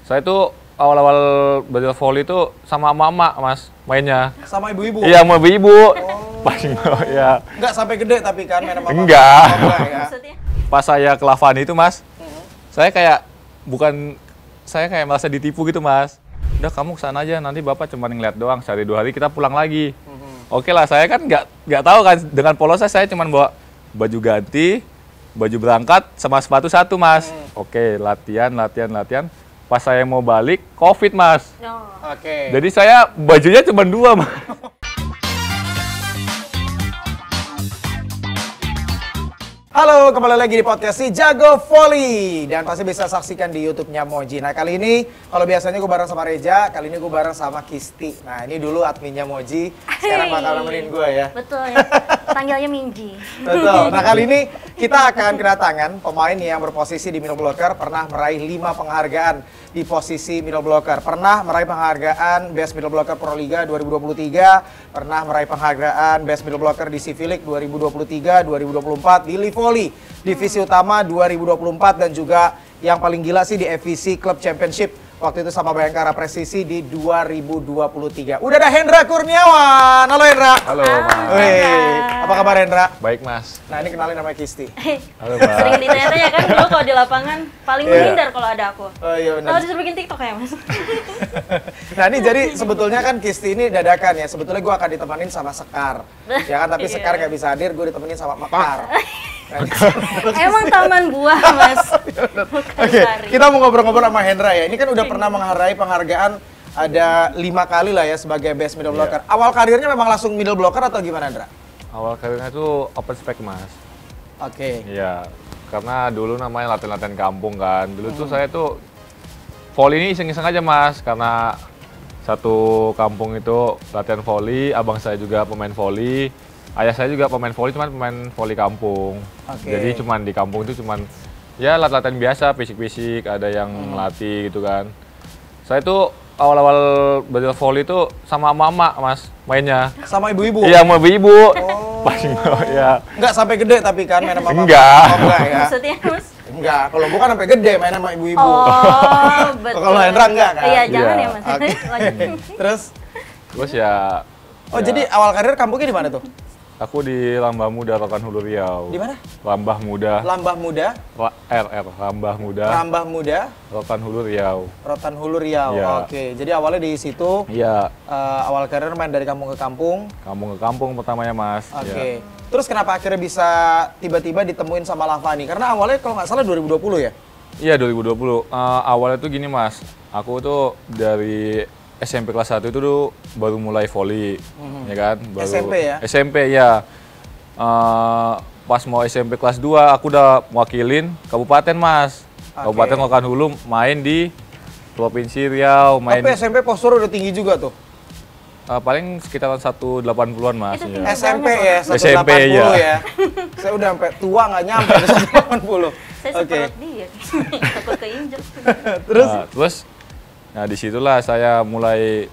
Saya tuh awal-awal belajar volley itu sama emak-emak, Mas, mainnya. Sama ibu-ibu? Iya, sama ibu-ibu. Oh. Pas ya. Enggak sampai gede tapi kan main sama mama? Enggak. Oh, enggak ya? Pas saya ke Lavani itu, Mas, saya kayak merasa ditipu gitu, Mas. Udah kamu kesana aja, nanti bapak cuma ngeliat doang, sehari 2 hari kita pulang lagi. Oke lah, saya kan nggak tahu kan, dengan polosnya saya cuma bawa baju ganti, baju berangkat, sama sepatu satu, Mas. Oke, latihan. Pas saya mau balik, COVID, Mas. Oke. Jadi saya bajunya cuma 2, Mas. Halo, kembali lagi di podcast si Jago Volley. Dan pasti bisa saksikan di YouTube-nya Moji. Nah, kali ini, kalau biasanya gue bareng sama Reja, kali ini gue bareng sama Kisti. Nah, ini dulu adminnya Moji, sekarang bakal nemenin gue ya. Betul ya, panggilnya Minji. Betul. Nah, kali ini kita akan kedatangan pemain yang berposisi di middle blocker, pernah meraih 5 penghargaan di posisi middle blocker. Pernah meraih penghargaan Best Middle Blocker Pro Liga 2023, pernah meraih penghargaan Best Middle Blocker di Civic 2023, 2024, di Live Volley Divisi Utama 2024, dan juga yang paling gila sih di FVC Club Championship waktu itu sama Bayangkara Presisi di 2023. Udah ada Hendra Kurniawan. Halo Hendra. Halo, Mas. Wih, apa kabar Hendra? Baik, Mas. Nah, ini kenalin namanya Kisti. Halo, Mas. Sering ditanya-tanya kan dulu kalau di lapangan paling menghindar kalau ada aku. Oh iya Kalau benar. disuruh bikin TikTok ya, Mas. Nah, ini jadi sebetulnya kan Kisti ini dadakan ya. Sebetulnya gue akan ditemenin sama Sekar. Ya kan, tapi Iya. Sekar nggak bisa hadir, gue ditemenin sama Mekar. Emang taman buah, Mas. Bukan Oke, sari. kita mau ngobrol-ngobrol sama Hendra ya. Ini kan udah pernah menghargai penghargaan ada 5 kali lah ya sebagai best middle blocker. Awal karirnya memang langsung middle blocker atau gimana, Hendra? Awal karirnya itu open spec, Mas. Oke. Iya, karena dulu namanya latihan-latihan kampung kan. Dulu tuh saya tuh volley ini iseng-iseng aja, Mas, karena satu kampung itu latihan volley, abang saya juga pemain volley, ayah saya juga pemain volley, cuman pemain volley kampung. Oke. Jadi cuman di kampung itu cuman ya latihan biasa, fisik-fisik, ada yang melatih gitu kan. Saya tuh awal-awal belajar volley itu sama emak-emak, Mas, mainnya. Sama ibu-ibu? Iya, sama ibu-ibu. Oh. Pas ya. Enggak sampai gede tapi kan main sama mama? Enggak. Oh, enggak ya? Maksudnya, Mas? Enggak, kalau bukan sampai gede main sama ibu-ibu. Oh, betul. Kalau Hendra enggak kan? Iya, jangan Iya. ya, Mas. Oke. Lanjut. Terus, ya. oh jadi awal karir kampungnya di mana tuh? Aku di Lambah Muda, Rokan Hulu Riau. Di mana? Lambah Muda. Lambah Muda, Lambah Muda. Rambah Muda, Rokan Hulu Riau. Rotan Hulu Riau. Iya. Oke, jadi awalnya di situ. Iya, Awal karir main dari kampung ke kampung. kampung ke kampung pertamanya, Mas. Oke. Ya. Terus kenapa akhirnya bisa tiba-tiba ditemuin sama Lavani? Karena awalnya kalau nggak salah 2020 ya? Iya, 2020. Awalnya tuh gini, Mas. Aku tuh dari SMP kelas 1 itu tuh baru mulai volley, ya kan? Baru, SMP ya? SMP, ya. Pas mau SMP kelas 2, aku udah mewakilin kabupaten, Mas. Oke. Kabupaten Rokan Hulu main di Provinsi Riau. Main Tapi SMP postur udah tinggi juga tuh. paling sekitaran 180-an, Mas. Itu Iya. tinggi. SMP ya, 180 SMP, iya. ya. Saya udah sampai tua nggak nyampe 180. Saya Oke. seperut dia. Takut keinjek. Terus? Nah disitulah saya mulai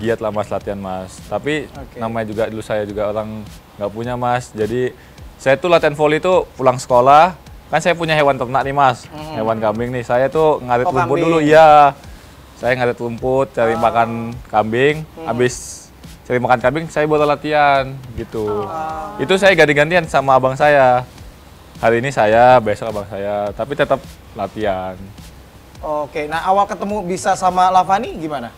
giat lah, Mas, latihan, Mas. Tapi Oke. namanya juga dulu saya juga orang nggak punya, Mas. Jadi saya tuh latihan volley itu pulang sekolah, kan saya punya hewan ternak nih, Mas. Hewan kambing nih. Saya tuh ngarit Oh, rumput kambing. dulu, iya. Saya ngarit rumput, cari makan kambing. Habis cari makan kambing, saya baru latihan gitu. Itu saya ganti-gantian sama abang saya. Hari ini saya, besok abang saya. Tapi tetap latihan. Oke, nah awal ketemu bisa sama Lavani gimana?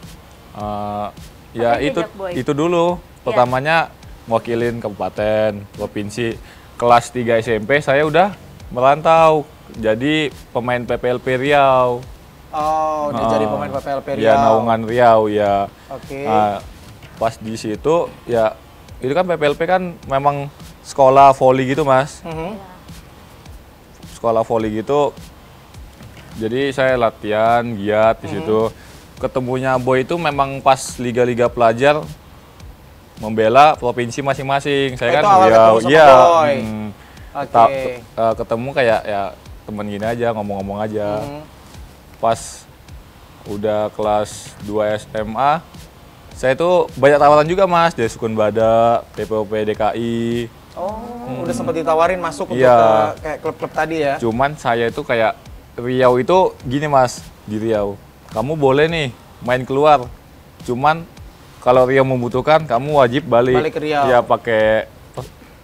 Ya Apa itu jejak, Boy? itu dulu. Pertamanya mewakilin kabupaten, provinsi. Kelas 3 SMP saya udah merantau jadi pemain PPLP Riau. Oh, udah jadi pemain PPLP Riau. Ya, Naungan Riau ya. Oke. Nah, pas di situ ya itu kan PPLP kan memang sekolah volley gitu, Mas. Sekolah volley gitu. Jadi saya latihan giat di situ. Ketemunya Boy itu memang pas liga-liga pelajar membela provinsi masing-masing. Saya Oh, kan itu awal Riau, ketemu sama iya. Boy. Oke. Ketemu kayak ya temen gini aja, ngomong-ngomong aja. Pas udah kelas 2 SMA, saya tuh banyak tawaran juga, Mas, dari Sukun Badak, PPOP DKI. Oh, udah sempat ditawarin masuk untuk Iya. ke kayak klub-klub tadi ya? Cuman saya itu kayak Riau itu gini, Mas, di Riau. kamu boleh nih main keluar, cuman kalau Riau membutuhkan kamu wajib balik Balik ke Riau. ya pakai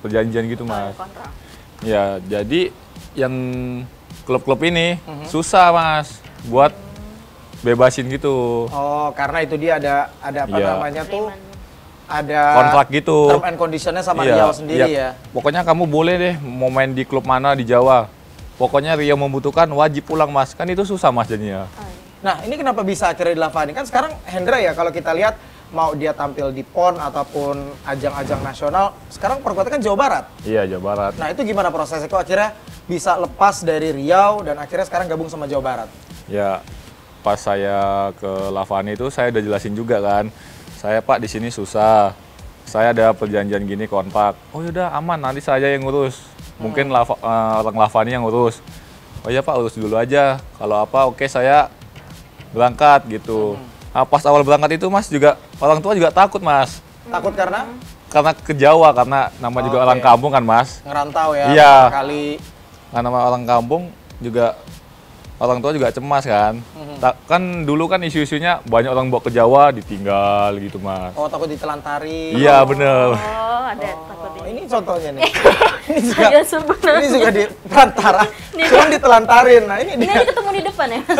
perjanjian gitu mas. Kontrak. Ya jadi yang klub-klub ini susah mas buat bebasin gitu. Oh, karena itu dia ada apa Iya. namanya tuh? Agreement. Ada Kontrak gitu. term and conditionnya sama Iya, Riau sendiri iya. ya. Pokoknya kamu boleh deh mau main di klub mana di Jawa. Pokoknya Riau membutuhkan wajib pulang mas. Kan itu susah mas jadinya. Oh, iya. Nah, ini kenapa bisa akhirnya di Lavani? Kan sekarang Hendra ya kalau kita lihat mau dia tampil di PON ataupun ajang-ajang nasional, sekarang perkuatan kan Jawa Barat. Iya Jawa Barat. Nah, itu gimana prosesnya? Kok akhirnya bisa lepas dari Riau dan akhirnya sekarang gabung sama Jawa Barat? Ya pas saya ke Lavani itu saya udah jelasin juga kan. Saya Pak di sini susah. Saya ada perjanjian gini kontrak. Oh yaudah aman nanti saya yang ngurus. Mungkin orang Lavani yang ngurus. Oh iya Pak urus dulu aja. Kalau apa oke saya berangkat gitu. Nah, pas awal berangkat itu Mas juga orang tua juga takut Mas. Takut karena Karena ke Jawa karena nama juga Oke. orang kampung kan Mas. ngerantau ya, Iya. kali. Karena nama orang kampung juga orang tua juga cemas kan. Kan dulu kan isu-isunya banyak orang bawa ke Jawa ditinggal gitu Mas. Oh, takut ditelantarin. Iya bener. Oh, ada takut Oh, ini. ini contohnya nih. ini juga Ada sebenarnya. ini juga di perantara. Cuma ditelantarin. Nah, ini Ini dia. aja ketemu di depan ya, Mas.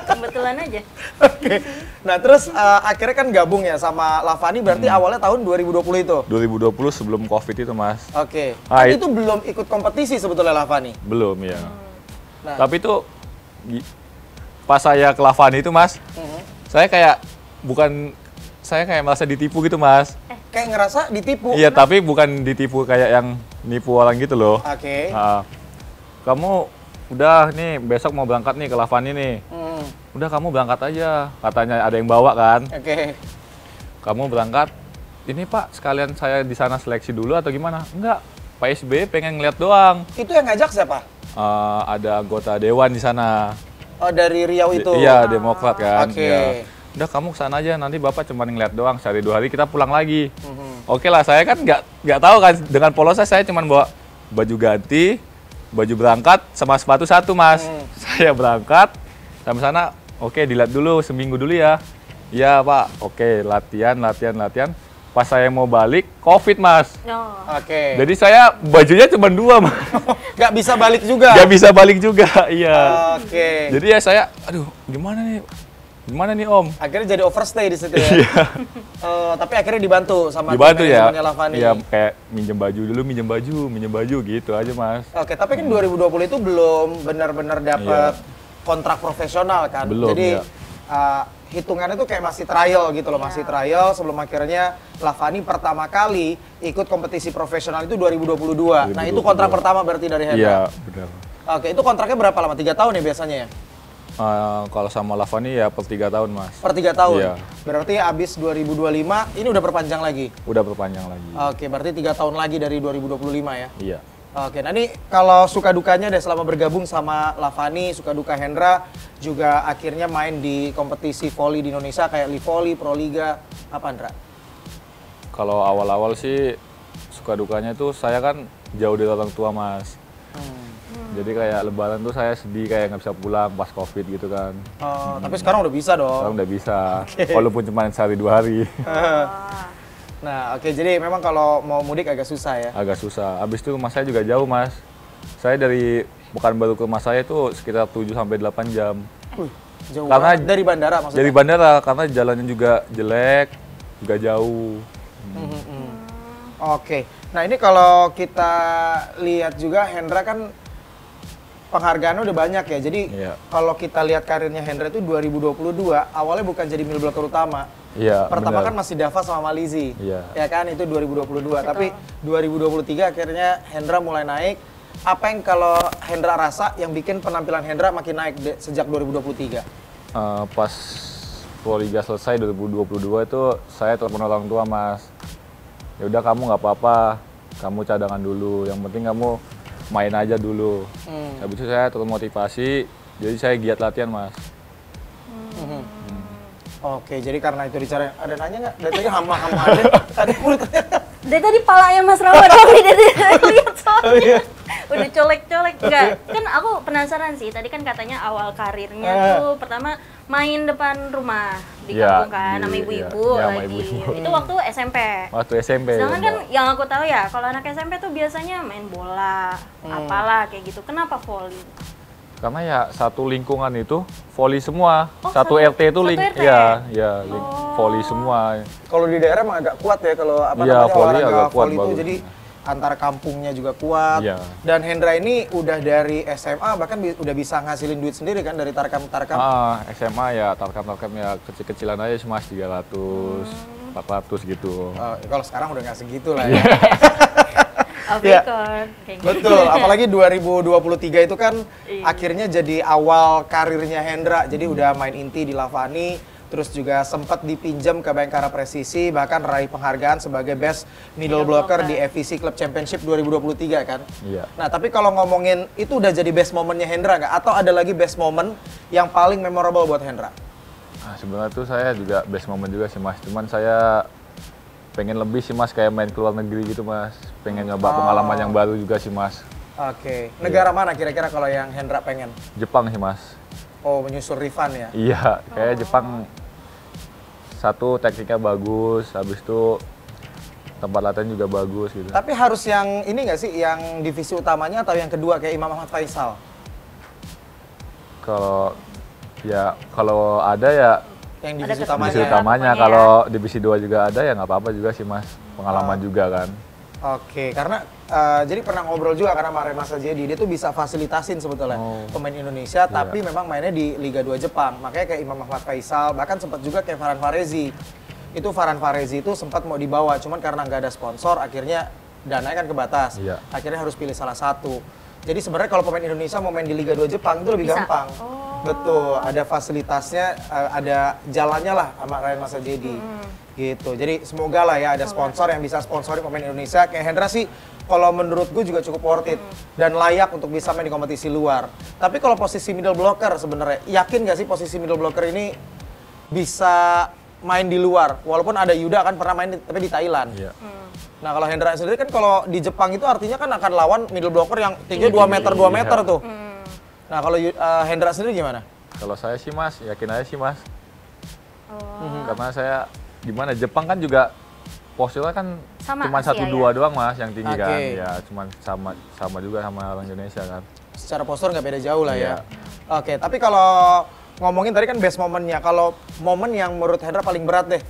Kebetulan aja. Oke. Nah, terus akhirnya kan gabung ya sama Lavani berarti awalnya tahun 2020 itu. 2020 sebelum Covid itu Mas. Oke. Ah, Tapi itu belum ikut kompetisi sebetulnya Lavani. Belum ya. Nah, Tapi itu pas saya ke Lavani itu Mas, saya kayak saya merasa ditipu gitu Mas. kayak ngerasa ditipu. Iya, tapi bukan ditipu kayak yang nipu orang gitu loh. Oke. Ah, kamu udah nih besok mau berangkat nih ke Lavani nih. Hmm, Udah kamu berangkat aja, katanya ada yang bawa kan. Oke. Kamu berangkat, ini Pak sekalian saya di sana seleksi dulu atau gimana? Enggak, Pak SBY pengen ngeliat doang. Itu yang ngajak siapa? Ada anggota dewan di sana. Oh, dari Riau itu. Iya, Demokrat kan. Oke. Iya. Udah kamu kesana aja, nanti Bapak cuma ngeliat doang, sehari 2 hari kita pulang lagi. Mhm. Oke lah, saya kan nggak tahu kan, dengan polos saya cuma bawa baju ganti, baju berangkat, sama sepatu satu Mas. Saya berangkat, sampai sana, oke dilihat dulu, seminggu dulu ya. Iya Pak, oke latihan. Pas saya mau balik, Covid Mas. Oh. Oke. Jadi saya bajunya cuma 2 Mas. Nggak bisa balik juga. Nggak bisa balik juga, iya. Oke. Jadi ya saya, aduh gimana nih Om? Akhirnya jadi overstay di situ ya. Iya. Tapi akhirnya dibantu sama Dibantu tim ya. manajemennya Lavani. Iya, kayak minjem baju gitu aja Mas. Oke, tapi kan 2020 itu belum benar-benar dapat kontrak profesional kan. Belum, Jadi iya. hitungannya tuh kayak masih trial gitu loh, masih trial sebelum akhirnya Lavani pertama kali ikut kompetisi profesional itu 2022. Nah, itu kontrak 2022. pertama berarti dari Hendra. Iya, benar. Oke, itu kontraknya berapa lama? 3 tahun ya biasanya ya? Kalau sama Lavani ya per 3 tahun Mas. Per 3 tahun? Iya. Berarti abis 2025, ini udah perpanjang lagi? Udah perpanjang lagi. Oke, berarti 3 tahun lagi dari 2025 ya? Iya. Oke, nah ini kalau suka dukanya deh selama bergabung sama Lavani, suka duka Hendra juga akhirnya main di kompetisi voli di Indonesia kayak Livoli, Proliga, apa Hendra? Kalau awal-awal sih suka dukanya tuh saya kan jauh dari orang tua Mas. Jadi kayak lebaran tuh saya sedih kayak nggak bisa pulang pas Covid gitu kan. Tapi sekarang udah bisa dong. Sekarang udah bisa, walaupun cuma sehari 2 hari. Nah, oke, jadi memang kalau mau mudik agak susah ya. Agak susah. Habis itu rumah saya juga jauh Mas. Saya dari Pekanbaru ke rumah saya itu sekitar 7 sampai 8 jam. Jauh Karena- banget. Dari bandara maksudnya. Dari bandara karena jalannya juga jelek, juga jauh. Oke, nah ini kalau kita lihat juga Hendra kan penghargaannya udah banyak ya. Jadi Iya. kalau kita lihat karirnya Hendra itu 2022 awalnya bukan jadi middle blocker utama. Iya, Pertama benar. kan masih Dava sama Malizi. Iya. Ya kan itu 2022. Tapi 2023 akhirnya Hendra mulai naik. Apa yang kalau Hendra rasa yang bikin penampilan Hendra makin naik sejak 2023? Pas Proliga selesai 2022 itu saya telepon orang tua Mas. Ya udah kamu nggak apa-apa, kamu cadangan dulu. Yang penting kamu main aja dulu. Habis itu saya termotivasi, jadi saya giat latihan Mas. Oke, jadi karena itu dicari. Ada nanya nggak? Dari tadi hama-hama aja. Tadi mulutnya. Dari tadi palanya Mas Rawan, dari tadi lihat soalnya. Oh, iya. Udah colek-colek. Enggak, kan aku penasaran sih. Tadi kan katanya awal karirnya tuh pertama main depan rumah di Iya, kampung kan sama di- ibu-ibu iya, sama lagi. ibu-ibu. Itu waktu SMP. Waktu SMP. Sedangkan ya, kan Mbak. yang aku tahu ya, kalau anak SMP tuh biasanya main bola, apalah kayak gitu. Kenapa volley? Karena ya satu lingkungan itu volley semua. Oh, satu satu- RT itu satu RT? volley semua. Kalau di daerah emang agak kuat ya kalau apa Iya, namanya volley olahraga agak kuat, volley itu bagus. jadi antar kampungnya juga kuat. Iya. Dan Hendra ini udah dari SMA bahkan udah bisa ngasilin duit sendiri kan dari tarkam-tarkam. SMA ya tarkam-tarkam ya kecil-kecilan aja cuma 300, 400 gitu. Kalau sekarang udah nggak segitu lah ya. Off Iya. record. Kayak gitu. Betul, apalagi 2023 itu kan Iya. akhirnya jadi awal karirnya Hendra. Jadi udah main inti di Lavani, terus juga sempat dipinjam ke Bayangkara Presisi, bahkan raih penghargaan sebagai Best Middle Blocker di FVC Club Championship 2023 kan. Iya. Nah, tapi kalau ngomongin itu udah jadi best momennya Hendra nggak? Atau ada lagi best moment yang paling memorable buat Hendra? Nah, sebenarnya tuh saya juga best moment juga sih Mas. Cuman saya pengen lebih sih Mas kayak main ke luar negeri gitu Mas. Pengen nyoba pengalaman yang baru juga sih Mas. Oke, negara mana kira-kira kalau yang Hendra pengen? Jepang sih Mas. Oh, menyusul Rifan ya? Iya, kayak Jepang satu tekniknya bagus, habis itu tempat latihan juga bagus gitu. Tapi harus yang ini nggak sih, yang divisi utamanya atau yang kedua kayak Imam Ahmad Faisal? Kalau ada ya Yang Ada divisi kesempatan. utamanya. divisi utamanya, pokoknya. kalau divisi 2 juga ada ya nggak apa-apa juga sih Mas. Pengalaman juga kan. Oke, karena jadi pernah ngobrol juga karena sama Mas Jadi dia tuh bisa fasilitasin sebetulnya pemain Indonesia, tapi memang mainnya di Liga 2 Jepang. Makanya kayak Imam Ahmad Faisal, bahkan sempat juga kayak Farhan Farezi. Itu Farhan Farezi itu sempat mau dibawa, cuman karena nggak ada sponsor, akhirnya dananya kan kebatas. Iya. Akhirnya harus pilih salah satu. Jadi sebenarnya kalau pemain Indonesia mau main di Liga 2 Jepang itu lebih Bisa. gampang. Betul, ada fasilitasnya, ada jalannya lah sama Ryan Mas Jadi. Gitu. Jadi semoga lah ya ada sponsor yang bisa sponsorin pemain Indonesia. Kayak Hendra sih kalau menurut gue juga cukup worth it dan layak untuk bisa main di kompetisi luar. Tapi kalau posisi middle blocker sebenarnya, yakin gak sih posisi middle blocker ini bisa main di luar? Walaupun ada Yuda kan pernah main tapi di Thailand. Iya. Nah kalau Hendra sendiri kan kalau di Jepang itu artinya kan akan lawan middle blocker yang tingginya 2 meter 2 meter tuh. Nah kalau Hendra sendiri gimana? Kalau saya sih Mas, yakin aja sih Mas. Oh. Karena saya gimana Jepang kan juga posturnya kan Sama cuma Asia 1-2 ya? doang Mas yang tinggi kan. Oke. Ya cuman sama juga sama orang Indonesia kan. Secara postur nggak beda jauh lah ya. Iya. Oke, tapi kalau ngomongin tadi kan best momennya, kalau momen yang menurut Hendra paling berat deh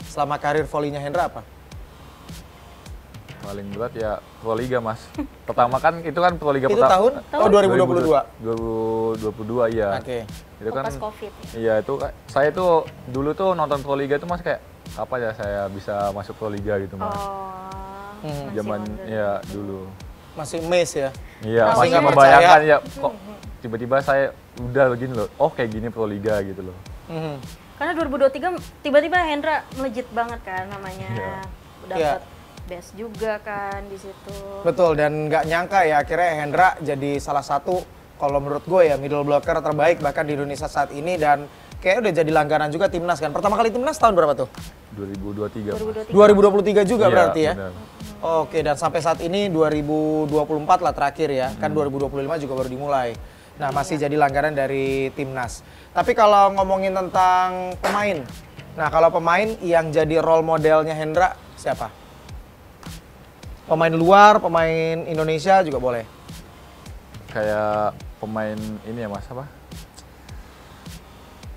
selama karir volleynya Hendra apa? Paling berat ya Proliga Mas. Pertama kan itu kan Proliga Itu pertama. tahun? Oh 2022. 2022 iya. Oke. Itu kan Pas COVID ya? iya itu saya tuh dulu tuh nonton Proliga itu Mas kayak apa ya saya bisa masuk Proliga gitu Mas. Oh. masih Zaman muda. ya dulu. Masih mes ya. Iya, Masih masih nggak membayangkan ya kok tiba-tiba saya udah begini loh. Oh, kayak gini Proliga gitu loh. Mhm. Karena 2023 tiba-tiba Hendra melejit banget kan namanya. Iya. Dapat Iya. best juga kan di situ. Betul, dan nggak nyangka ya akhirnya Hendra jadi salah satu kalau menurut gue ya middle blocker terbaik bahkan di Indonesia saat ini dan kayaknya udah jadi langganan juga timnas kan. Pertama kali timnas tahun berapa tuh? 2023. Mas. 2023. 2023 juga Iya, berarti ya? benar. Oke, dan sampai saat ini 2024 lah terakhir ya. Kan 2025 juga baru dimulai. Nah, masih jadi langganan dari timnas. Tapi kalau ngomongin tentang pemain. Nah, kalau pemain yang jadi role modelnya Hendra siapa? Pemain luar, pemain Indonesia juga boleh. Kayak pemain ini ya Mas apa?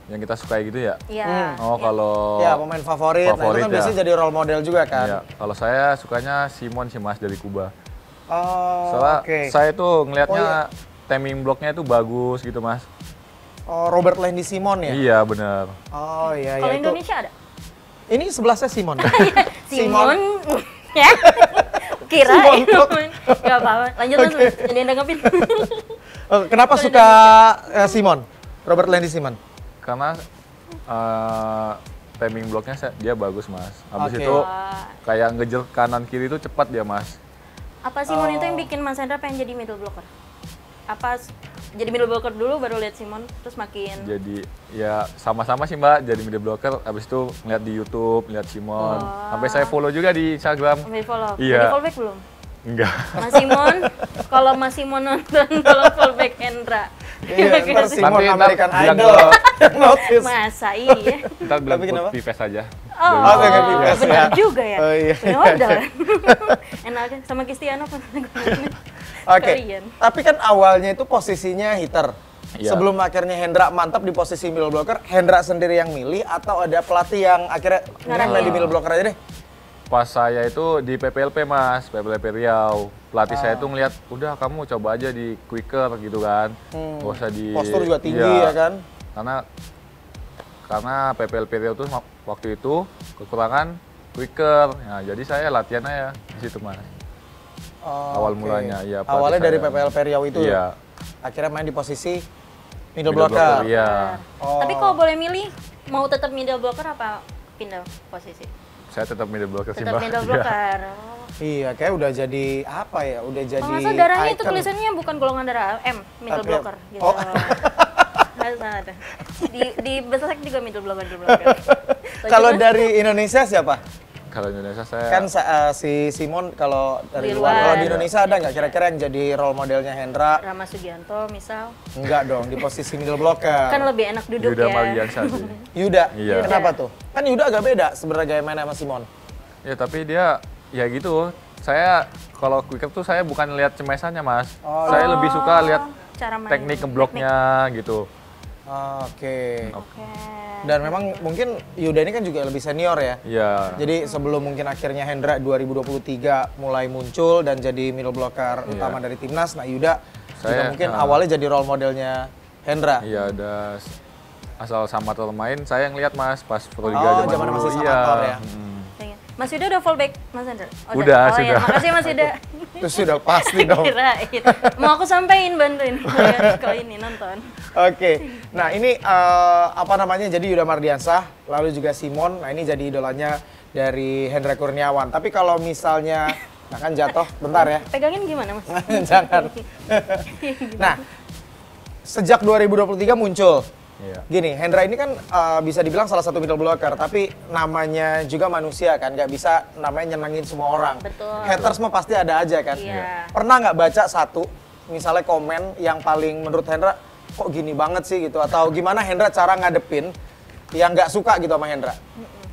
Yang kita sukai gitu ya? Iya. Oh, kalau Ya, pemain favorit. Nah, itu Favorit kan ya. biasanya jadi role model juga kan. Iya, kalau saya sukanya Simon sih Mas dari Kuba. Oh, Soalnya oke. saya tuh ngelihatnya Oh, timing blocknya itu bagus gitu Mas. Oh, Robert Landy Simon ya? Iya bener. Oh, iya, Kalau ya itu. Indonesia ada? Ini sebelahnya Simon. Simon. Ya. Kira Simon. Gak apa-apa. Lanjut Mas. Jadi nanggepin. Oh, kenapa suka Simon? Robert Landy Simon? Karena timing blocknya dia bagus Mas. Habis Oke. itu Wah. kayak ngejer kanan kiri itu cepat dia Mas. Apa Simon itu yang bikin Mas Hendra pengen jadi middle blocker? Apa jadi middle blocker dulu baru lihat Simon terus makin Jadi ya sama-sama sih Mbak jadi middle blocker. Habis itu ngeliat di YouTube, lihat Simon. Sampai saya follow juga di Instagram. ambil follow. Iya. Jadi follow back belum? Enggak. Mas Simon, kalau Mas Simon nonton tolong fullback Hendra. Iya, ntar Simon Nanti American bilang Idol ke- yang notice. Masa iya? Ntar bilang Tapi kenapa? Vives aja. Oh, Oh, pakai Vives benar ya. juga ya. Oh, iya. Punya modal kan? Enak kan? Sama Cristiano kan? Oke, Korean. tapi kan awalnya itu posisinya hitter. Iya. Sebelum akhirnya Hendra mantap di posisi middle blocker, Hendra sendiri yang milih atau ada pelatih yang akhirnya "Ini main di middle blocker aja deh"? Pas saya itu di PPLP Mas, PPLP Riau. Pelatih saya tuh ngeliat, udah kamu coba aja di quicker gitu kan. Nggak usah di... Postur juga tinggi Iya. ya kan? Karena PPLP Riau tuh waktu itu kekurangan quicker. Nah, jadi saya latihan aja di situ Mas. Oh, Awal oke. mulanya, iya, pelatih Awalnya dari saya. PPLP Riau itu Iya. akhirnya main di posisi middle Middle blocker. Iya. Oh. Tapi kalau boleh milih, mau tetap middle blocker apa pindah posisi? Saya tetap middle blocker sih Tetap Mbak. middle Iya. blocker. Oh. Iya, kayak udah jadi apa ya? Udah jadi Kalau nggak salah darahnya itu icon. tulisannya bukan golongan darah M, middle Tapi- blocker gitu. oh. Harus ada. Di Besek juga middle blocker. Kalau dari Indonesia siapa? Kalau Indonesia saya Kan si Simon kalau dari Di luar. luar. Kalau di Indonesia ada nggak kira-kira yang jadi role modelnya Hendra? Rama Sugianto misal, Enggak dong, di posisi middle blocker. kan lebih enak duduk Yuda ya. Margiansa sih. Yuda. Iya. Kenapa tuh? Kan Yuda agak beda sebenarnya gaya mainnya sama Simon. Ya tapi dia ya gitu. Saya kalau quicker tuh saya bukan lihat cemesannya Mas. Oh. Saya lebih suka lihat Cara main. teknik ngebloknya gitu. Oke. Oke. Dan memang mungkin Yuda ini kan juga lebih senior ya. Iya. Jadi sebelum mungkin akhirnya Hendra 2023 mulai muncul dan jadi middle blocker utama dari timnas, nah Yuda juga Saya- mungkin awalnya jadi role modelnya Hendra. Iya ada asal samator main saya ngeliat Mas pas Pro Liga Oh, zaman zaman dulu. masih samator ya. Mas Yuda udah fullback, Mas Hendra? Udah, oh, sudah. Ya. Makasih Mas Yuda. Terus sudah pasti dong. Kirain. Mau aku sampein bantuin kalau ini nonton. Oke, nah ini apa namanya, jadi Yuda Mardiansah, lalu juga Simon, nah ini jadi idolanya dari Hendra Kurniawan. Tapi kalau misalnya, nah kan jatuh, bentar ya, Pegangin gimana Mas? jangan. Nah, sejak 2023 muncul, Iya. gini, Hendra ini kan bisa dibilang salah satu middle blocker, tapi namanya juga manusia kan, nggak bisa namanya nyenengin semua orang. Betul. Haters mah pasti ada aja kan. Iya. Pernah nggak baca satu, misalnya komen yang paling menurut Hendra, kok gini banget sih gitu, atau gimana Hendra cara ngadepin yang nggak suka gitu sama Hendra?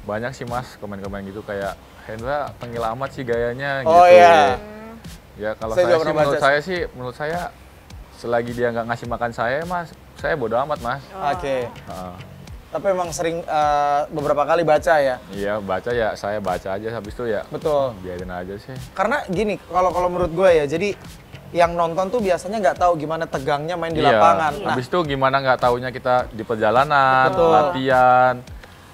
Banyak sih Mas komen-komen gitu kayak Hendra tengil amat sih gayanya Oh gitu. iya. Ya kalau Saya saya, juga sih pernah baca. menurut saya selagi dia nggak ngasih makan saya Mas, saya bodo amat Mas. Oke. Heeh. Tapi memang sering beberapa kali baca ya. Iya baca ya, saya baca aja habis itu ya Betul. biarin aja sih. Karena gini, kalau menurut gue ya, jadi yang nonton tuh biasanya nggak tahu gimana tegangnya main di Iya. lapangan. Nah, Habis itu gimana nggak taunya kita di perjalanan, Betul. latihan.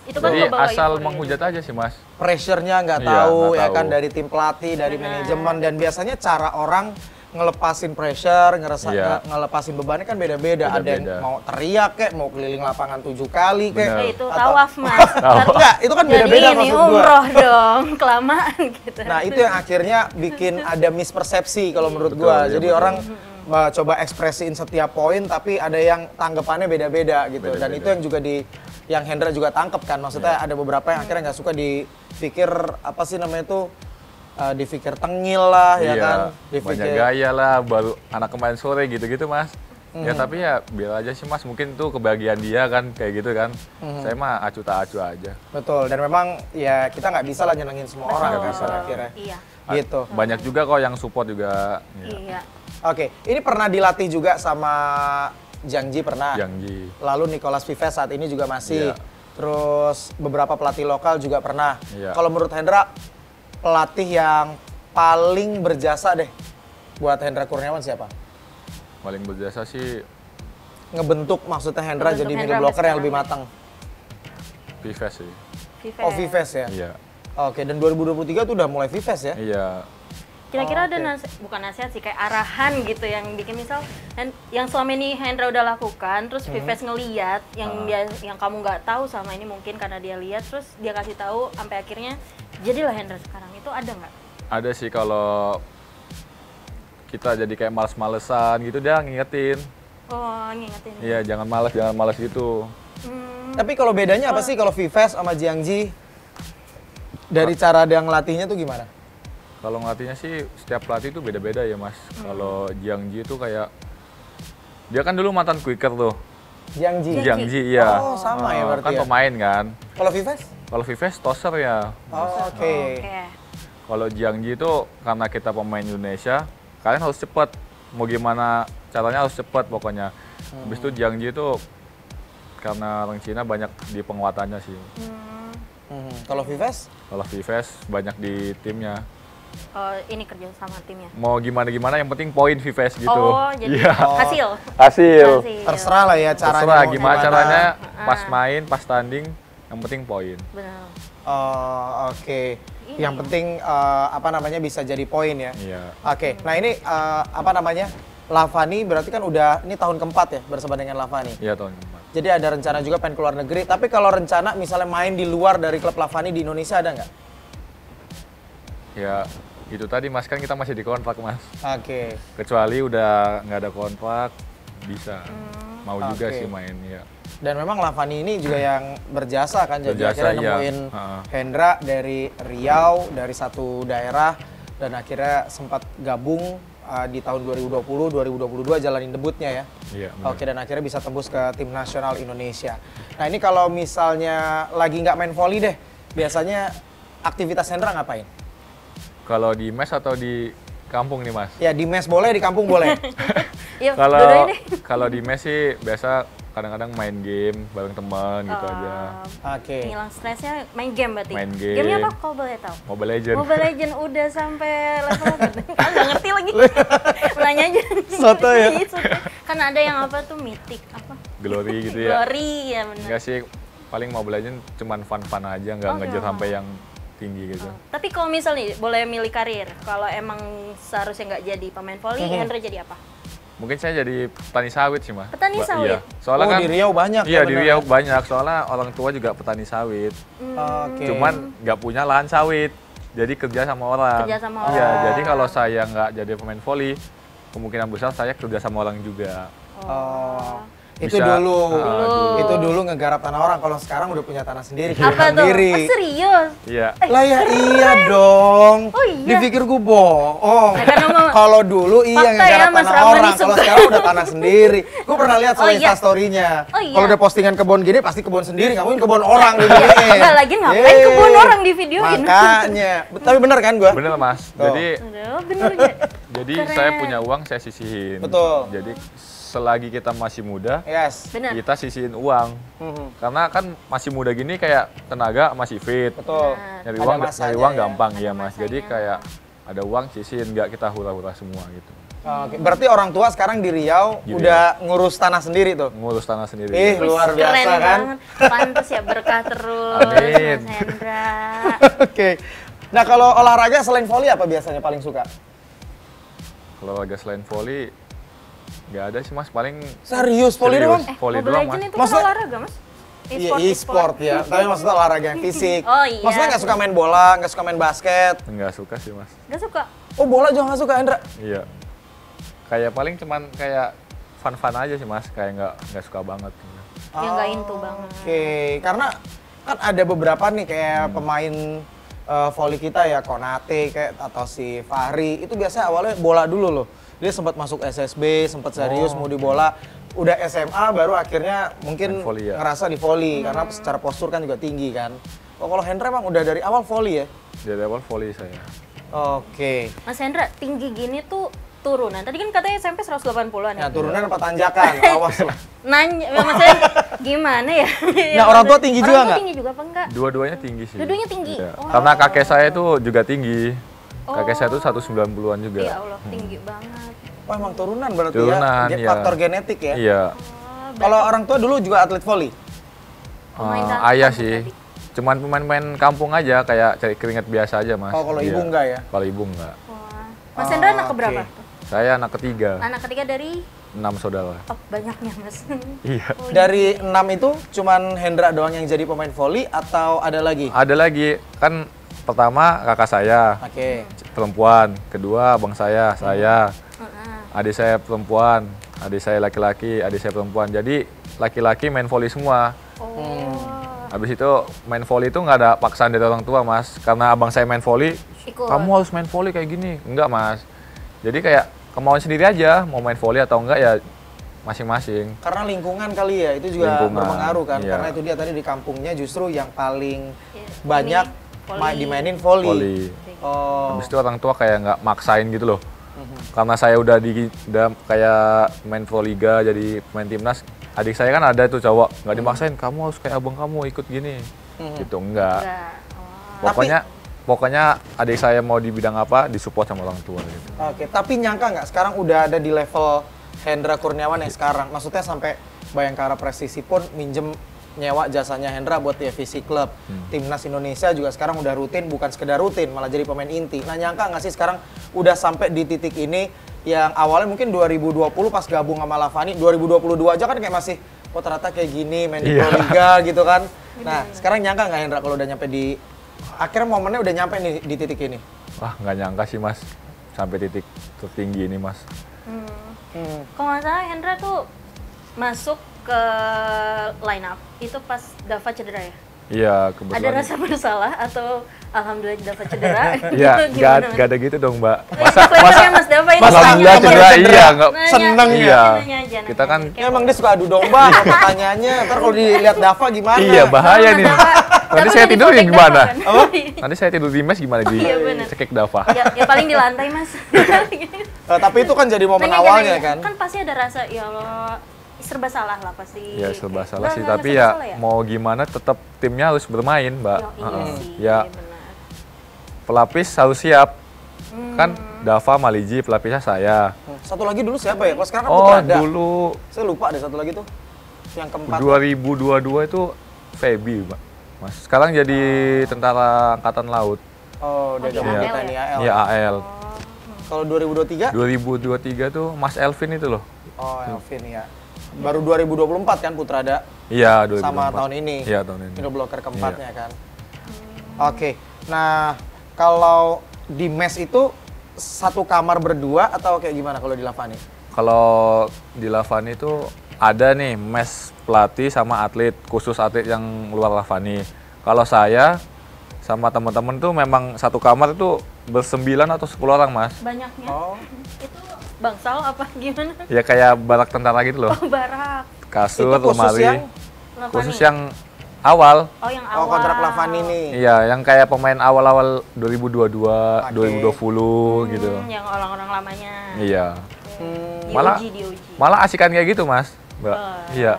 Itu kan Jadi ngebawa asal euforia. menghujat aja sih Mas. pressure-nya nggak Iya, tahu nggak ya tahu. kan, dari tim pelatih, dari manajemen, dan biasanya cara orang ngelepasin pressure, Iya. ngelepasin bebannya kan beda-beda. Ada yang Beda-beda. mau teriak kek, mau keliling lapangan 7 kali kek. Bener. Itu Atau- tawaf Mas. Enggak, itu kan Jadi beda-beda ini maksud gua. umroh dong, kelamaan gitu. Nah, itu yang akhirnya bikin ada mispersepsi kalau menurut Betul, gua. iya, Jadi betul. orang coba ekspresiin setiap poin, tapi ada yang tanggapannya beda-beda gitu. Dan Beda-beda. itu yang juga yang Hendra juga tangkep kan. Maksudnya ada beberapa yang akhirnya nggak suka dipikir apa sih namanya itu, dipikir tengil lah ya kan. banyak gaya lah, baru anak kemarin sore gitu-gitu Mas. Ya tapi ya biar aja sih Mas, mungkin tuh kebahagiaan dia kan kayak gitu kan. Saya mah acu tak acu aja. Betul. Dan memang ya kita nggak bisa lah nyenengin semua orang Nggak kan bisa. pada akhirnya. Iya. Gitu. Banyak juga kok yang support juga. Ya. Iya. Oke, ini pernah dilatih juga sama Jiang Ji pernah. Yang Ji. Lalu Nicolas Vives saat ini juga masih. Iya. Terus beberapa pelatih lokal juga pernah. Iya. Kalau menurut Hendra, pelatih yang paling berjasa deh buat Hendra Kurniawan siapa? Paling berjasa sih Ngebentuk maksudnya Hendra Ngebentuk jadi Hendra middle blocker sampai yang lebih sekarang matang. Vives sih. Vives. Oh, Vives ya? Iya. Oke, dan 2023 tuh udah mulai Vives ya? Iya. Kira-kira ada Oke. bukan nasihat sih, kayak arahan gitu yang bikin misal yang selama ini Hendra udah lakukan, terus Vives ngeliat yang kamu nggak tahu sama ini mungkin karena dia lihat, terus dia kasih tahu sampai akhirnya jadilah Hendra sekarang. Itu ada nggak? Ada sih kalau kita jadi kayak males-malesan gitu dia ngingetin. Oh, ngingetin. Iya, jangan malas gitu. Tapi kalau bedanya apa sih kalau Vives sama Jiang Ji? Dari cara dia ngelatihnya tuh gimana? Kalau ngelatihnya sih setiap pelatih itu beda-beda ya mas. Kalau Jiang Ji itu kayak dia kan dulu mantan quicker tuh. Jiang Ji. Jiang Ji iya. Oh, sama ya berarti Kan ya? pemain kan. Kalau Vives? Kalau Vives tosser ya. Oh, oke. Oke. Kalau Jiang Ji itu karena kita pemain Indonesia, kalian harus cepet. Mau gimana caranya harus cepet pokoknya. Habis itu Jiang Ji itu karena orang Cina banyak di penguatannya sih. Kalau Vives? Kalau Vives banyak di timnya. Oh, ini kerja sama timnya. Mau gimana yang penting poin Vives gitu. Oh, jadi Iya. hasil. Hasil. Terserah lah ya caranya. Terserah mau gimana caranya pas main, pas tanding, yang penting poin. Benar. Oh, oke. Iya. Yang penting apa namanya bisa jadi poin ya. Iya. Oke. Nah, ini apa namanya? Lavani berarti kan udah ini tahun keempat ya bersama dengan Lavani. Iya tahun keempat. Jadi ada rencana juga pengen keluar negeri. Tapi kalau rencana misalnya main di luar dari klub Lavani di Indonesia ada nggak? Ya itu tadi mas, kan kita masih di kontrak mas. Oke. Kecuali udah nggak ada kontrak, bisa. Mau juga Oke. sih main ya. Dan memang Lavani ini juga yang berjasa kan, jadi Berjasa, akhirnya iya. nemuin Ha-ha. Hendra dari Riau, dari satu daerah, dan akhirnya sempat gabung di tahun 2020, 2022 jalanin debutnya ya. Iya. benar. Oke, dan akhirnya bisa tembus ke tim nasional Indonesia. Nah ini kalau misalnya lagi nggak main volley deh, biasanya aktivitas Hendra ngapain? Kalau di mes atau di kampung nih mas? Ya di mes boleh, di kampung boleh. Yuk, Kalau dua-duanya deh. kalau di mes sih biasa kadang-kadang main game bareng teman gitu aja. Oke. Ngilang stresnya main game berarti. Main game. Gamenya apa kalau boleh tahu? Mobile Legends. Mobile Legend udah sampai level apa? Kan nggak ngerti lagi. Nanya aja. Soto ya? Iya, soto. Kan ada yang apa tuh mythic apa? Glory gitu ya. Glory ya benar. Enggak sih, paling Mobile Legends cuman fun-fun aja, nggak Oke. ngejar sampai yang tinggi gitu. Tapi kalau misal nih boleh milih karir, kalau emang seharusnya nggak jadi pemain volley, Hendra jadi apa? Mungkin saya jadi petani sawit sih mas. Petani sawit? Iya. Soalnya Oh kan di Riau banyak iya ya di bener. Riau banyak. Soalnya orang tua juga petani sawit. Oke. Cuman nggak punya lahan sawit. Jadi kerja sama orang. Kerja sama Iya. orang. Jadi kalau saya nggak jadi pemain voli, kemungkinan besar saya kerja sama orang juga. Oh, itu Bisa, dulu. dulu. Itu dulu ngegarap tanah orang. Kalau sekarang udah punya tanah sendiri. Apa tuh? Sendiri. Oh, serius? Iya. Lah ya iya dong. Oh iya. Dipikir gue bohong. Ya, karena mau- Kalau dulu iya Fakta ya, ngegarap Mas tanah Ramli orang. Kalau suka. sekarang udah tanah sendiri. Gue pernah lihat Oh, soal iya. Instastory-nya. Oh, iya. Kalau udah postingan kebun gini pasti kebun sendiri. Nggak mungkin kebun orang di videoin. Enggak, lagi ngapain kebun orang di videoin? Makanya. Tapi bener kan gue? Bener mas. Tuh. Jadi Aduh, bener gak? jadi Keren. saya punya uang saya sisihin. Betul. Jadi selagi kita masih muda, Yes. Bener. kita sisihin uang. Mhm. Karena kan masih muda gini kayak tenaga masih fit. Betul. Nyari Ada uang masanya nyari uang ya. gampang Ada ya mas. Jadi masanya. kayak ada uang sisihin, nggak kita hura-hura semua gitu. Oke, berarti orang tua sekarang di Riau Di udah ngurus tanah sendiri tuh. Ngurus tanah sendiri. Ih, luar Keren biasa kan? banget. Pantes ya berkah terus Amin. Mas Hendra. Oke. Nah, kalau olahraga selain volley apa biasanya paling suka? Kalau olahraga selain volley nggak ada sih mas, paling Serius, volley Serius. doang? Volley Mobile doang, Legend Mas. itu kan Maksudnya- olahraga, Mas? Iya, e-sport ya. Tapi maksudnya olahraga yang fisik. Oh, iya. Maksudnya nggak suka main bola, nggak suka main basket. nggak suka sih mas. Gak suka. Oh, bola juga nggak suka, Hendra? Iya. Kayak paling cuman kayak fun-fun aja sih mas, kayak nggak suka banget. Ya nggak into banget. Oke, karena kan ada beberapa nih kayak pemain volley kita ya, Konate kayak atau si Fahri, itu biasanya awalnya bola dulu loh. Dia sempat masuk SSB, sempat serius mau di bola. Udah SMA baru akhirnya mungkin Main volley ya? ngerasa di volley karena secara postur kan juga tinggi kan. Oh, kalau Hendra emang udah dari awal volley ya? Dari awal volley saya. Oke. Mas Hendra, tinggi gini tuh turunan. Tadi kan katanya SMP 180-an Ya ya. turunan apa tanjakan? Awas lah. Nanya, maksudnya gimana ya? Nah, orang tua tinggi juga Orang tua nggak? tinggi juga apa enggak? Dua-duanya tinggi sih. Dua-duanya tinggi? Iya. Oh. Karena kakek saya itu juga tinggi. Kakek Oh. saya itu 190-an juga. Ya Allah, tinggi banget. Oh, emang turunan berarti Turunan, ya? iya. Faktor genetik ya? Iya. Oh, Kalau orang tua dulu juga atlet volley? Pemain Ayah kampung sih. tadi. Cuman pemain-pemain kampung aja, kayak cari keringat biasa aja mas. Oh, kalau Iya. ibu enggak ya? Kalau ibu enggak. Wah. Mas Hendra anak oke. keberapa? Saya anak ketiga, Anak ketiga dari 6 saudara. oh, banyaknya, Mas. Iya. Oh, iya. Dari 6 itu cuman Hendra doang yang jadi pemain volley atau ada lagi? Ada lagi, kan pertama kakak saya, Oke. perempuan. Kedua abang saya, Heeh. adik saya perempuan, adik saya laki-laki, adik saya perempuan. Jadi laki-laki main volley semua. Oh. Habis itu main volley itu nggak ada paksaan dari orang tua mas, karena abang saya main volley Ikut. kamu harus main volley kayak gini. Enggak mas. Jadi kayak kemauan sendiri aja, mau main volley atau enggak ya masing-masing. Karena lingkungan kali ya, itu juga Lingkungan, berpengaruh kan. iya. Karena itu dia tadi di kampungnya justru yang paling Ya, banyak ini, volley. dimainin volley. Volley. Oh. Habis itu orang tua kayak nggak maksain gitu loh. Karena saya udah kayak main pro liga jadi pemain timnas, adik saya kan ada tuh cowok, nggak dimaksain kamu harus kayak abang kamu ikut gini. Gitu enggak. Enggak. Oh. Pokoknya adik saya mau di bidang apa disupport sama orang tua gitu. Oke, tapi nyangka nggak sekarang udah ada di level Hendra Kurniawan yang sekarang? Maksudnya sampai Bayangkara Presisi pun minjem nyewa jasanya Hendra buat di FVC Club. Timnas Indonesia juga sekarang udah rutin, bukan sekedar rutin, malah jadi pemain inti. Nah nyangka nggak sih sekarang udah sampai di titik ini yang awalnya mungkin 2020 pas gabung sama Lavani, 2022 aja kan kayak masih, oh ternyata kayak gini main di Pro Liga gitu kan. Nah sekarang nyangka nggak Hendra kalau udah nyampe di, akhirnya momennya udah nyampe nih di titik ini? Wah nggak nyangka sih mas, sampai titik tertinggi ini mas. Kalau nggak salah Hendra tuh masuk ke line up itu pas Dava cedera ya? Iya Ada kebetulan. rasa bersalah atau alhamdulillah Dava cedera? Iya, Gitu, gimana, Mas? gak ada gitu dong mbak. Flavornya Mas Dava ini Alhamdulillah Mas cedera, cedera. iya nggak. Nanya, Seneng nanya, ya. nanya aja, Kita nanya kan- aja. Ya, emang dia suka adu domba sama pertanyaannya, ntar kalau dilihat Dava gimana? Iya bahaya Mas nih. Dava- Nanti Dava saya udah tidur ya di-fallback gimana? Dava kan? Nanti saya tidur di mes gimana di Iya, bener. cekek Dava. Ya paling di lantai Mas. Tapi itu kan jadi momen Nanya, awalnya nanya. kan? Kan pasti ada rasa ya Allah serba salah lah pasti. Ya serba salah Nggak, sih, nggak tapi serba ya salah mau gimana tetap timnya harus bermain mbak. Ya, iya Heeh. sih, Ya benar. pelapis harus siap. Kan Dava Maliji pelapisnya saya. Satu lagi dulu siapa ya? Kalau sekarang kan Oh Putra ada. dulu Saya lupa deh satu lagi tuh. Yang keempat. 2022 itu Feby mbak. Mas sekarang jadi tentara angkatan laut. Oh, udah di gabung AL di TNI ya? AL. Iya AL. Kalau 2023? 2023 tuh Mas Elvin itu loh. Oh, Elvin ya. Baru 2024 kan Putra ada Iya 2024. sama tahun ini. Iya tahun ini. Middle blocker keempatnya kan. Oke. Nah, kalau di mes itu satu kamar berdua atau kayak gimana kalau di Lavani? Kalau di Lavani itu ada nih mes pelatih sama atlet, khusus atlet yang luar Lavani. Kalau saya sama teman-teman tuh memang satu kamar itu bersembilan atau 10 orang mas. Banyaknya. Oh. Itu bangsal apa gimana? Ya kayak barak tentara gitu loh. Oh, barak. Kasur, Itu khusus lemari. yang Lavani. Khusus yang awal. Oh, yang awal. Oh, kontrak Lavani nih. Iya, yang kayak pemain awal-awal 2022, 2020 gitu. Yang orang-orang lamanya. Iya. Di Malah- uji, di uji. Malah asikan kayak gitu mas, Mbak. Oh. Iya.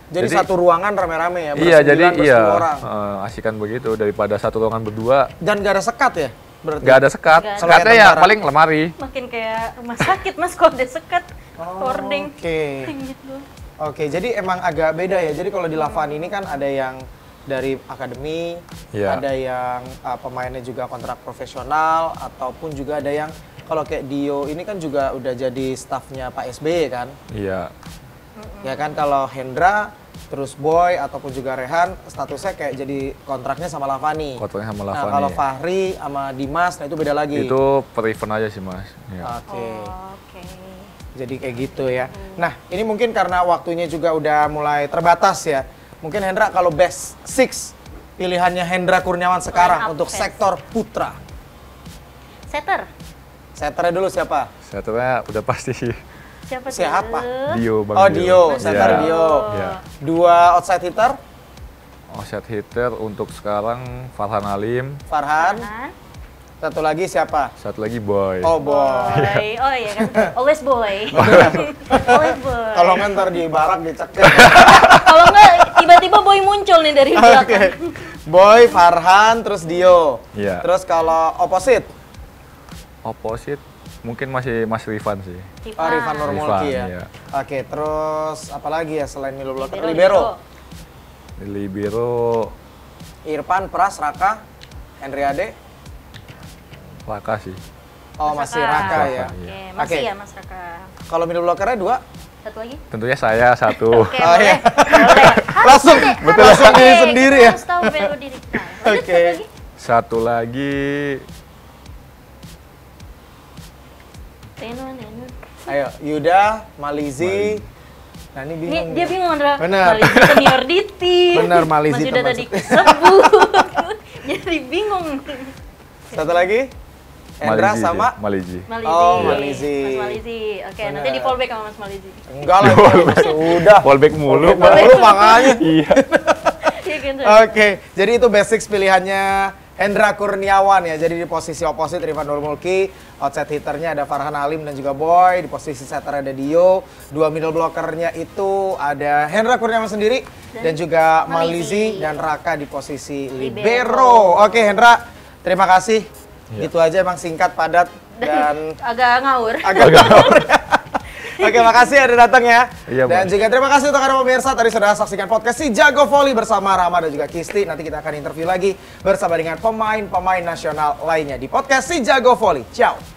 Jadi satu ruangan rame-rame ya? Iya, jadi bersembilan, iya, bersepuluh orang. asikan begitu daripada satu ruangan berdua. Dan gak ada sekat ya? Berarti? Nggak ada sekat, Nggak ada. sekatnya Kayak ya tentara. paling lemari. Makin kayak rumah sakit mas kalau ada sekat. Hording. Oke. Gitu. Oke, jadi emang agak beda ya. Jadi kalau di Lavani ini kan ada yang dari akademi, Iya. ada yang pemainnya juga kontrak profesional, ataupun juga ada yang kalau kayak Dio ini kan juga udah jadi stafnya Pak SBY kan. Iya, Ya kan kalau Hendra, terus Boy ataupun juga Rehan statusnya kayak jadi kontraknya sama Lavani. kontraknya sama Nah, Lavani. kalau Fahri sama Dimas, nah itu beda lagi. Itu per event aja sih mas. Iya. Oke. Oh, oke. Jadi kayak gitu ya. Nah, ini mungkin karena waktunya juga udah mulai terbatas ya. Mungkin Hendra kalau best six pilihannya Hendra Kurniawan sekarang Line up untuk best. sektor putra. Setter. Setternya dulu siapa? Satunya udah pasti sih. Siapa? Siapa? tuh? Dio, Bang Oh, Dio, setter Iya. Dio. Iya. Dua outside hitter, Offset hitter untuk sekarang Farhan Alim, Farhan. Kan? Satu lagi siapa? satu lagi Boy. Oh, Boy. Boy. Oh iya kan. Always boy. Always boy. Kalau nggak ntar di barak dicek. Kalau enggak tiba-tiba boy muncul nih dari Oke. belakang. Boy, Farhan, terus Dio. Iya. Terus kalau opposite, Opposite mungkin masih Mas Rifan sih. oh, Rifan Nurmulki ya. iya. Oke, terus apa lagi ya selain middle blocker? Libero. Libero. Libero Irfan, Pras, Raka, Hendriade. Raka sih. Oh, Mas masih Raka. Raka ya. Oke, masih Oke. ya Mas Raka. Kalau middle blockernya dua, Satu lagi? Tentunya saya satu. Oke, Oh, boleh. iya. Boleh. Harus Langsung, deh, betul, harus langsung deh. diri sendiri Kita ya. harus tahu value diri kita. Lanjut, Oke. satu lagi. Satu lagi Tenun. ayo Yuda, Malizi. Nah, ini Ini bingung. dia nih. bingung Andra. Benar. Malizi senior di tim. Benar, Malizi Mas Yuda termasuk. tadi sebut. Jadi bingung. Satu lagi, Hendra Malizi sama dia, Malizi. Malizi. Oh, Malizi. Mas Malizi. Oke, nanti di fallback sama Mas Malizi. enggak lah, sudah. Fallback mulu. Mulu makanya. Iya. Iya gitu. Oke, jadi itu basics pilihannya Hendra Kurniawan ya. Jadi di posisi opposite Rifan Nur Mulki, outside hitternya ada Farhan Halim dan juga Boy. Di posisi setter ada Dio. Dua middle blockernya itu ada Hendra Kurniawan sendiri dan juga Malizi dan Raka di posisi libero. Oke, Hendra, terima kasih. Gitu aja, emang singkat, padat dan agak ngawur. agak ngawur. Oke, makasih ada datang ya. Iya, Dan Bang. juga terima kasih untuk Anda pemirsa tadi sudah saksikan podcast Si Jago Volley bersama Rama dan juga Kisti. Nanti kita akan interview lagi bersama dengan pemain-pemain nasional lainnya di podcast Si Jago Volley. Ciao.